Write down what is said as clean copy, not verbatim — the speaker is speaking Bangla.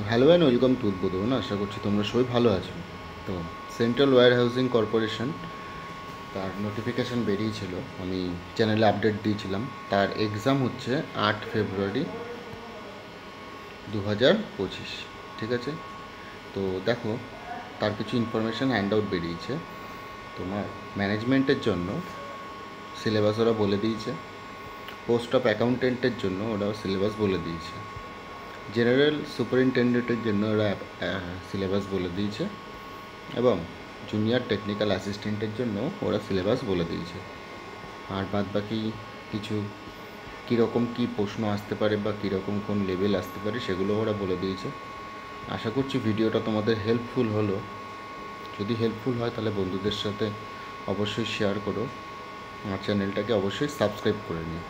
হ্যালো অ্যান্ড ওয়েলকাম টু উদ্বোধন। আশা করছি তোমরা সবাই ভালো আছো। তো সেন্ট্রাল ওয়্যার হাউসিং কর্পোরেশন তার নোটিফিকেশান বেরিয়েছিল, আমি চ্যানেলে আপডেট দিয়েছিলাম। তার এক্সাম হচ্ছে 8 ফেব্রুয়ারি 2025, ঠিক আছে? তো দেখো, তার কিছু ইনফরমেশান হ্যান্ড আউট বেরিয়েছে। তোমার ম্যানেজমেন্টের জন্য সিলেবাস ওরা বলে দিয়েছে, পোস্ট অফ অ্যাকাউন্টেন্টের জন্য ওরা সিলেবাস বলে দিয়েছে, জেনারেল সুপারিনটেন্ডেন্টের জন্য ওরা সিলেবাস বলে দিয়েছে, এবং জুনিয়র টেকনিক্যাল অ্যাসিস্ট্যান্টের জন্য ওরা সিলেবাস বলে দিয়েছে। আর বাদ বাকি কিছু কীরকম কী প্রশ্ন আসতে পারে বা কীরকম কোন লেভেল আসতে পারে সেগুলো ওরা বলে দিয়েছে। আশা করছি ভিডিওটা তোমাদের হেল্পফুল হলো। যদি হেল্পফুল হয় তাহলে বন্ধুদের সাথে অবশ্যই শেয়ার করো, আমার চ্যানেলটাকে অবশ্যই সাবস্ক্রাইব করে নিও।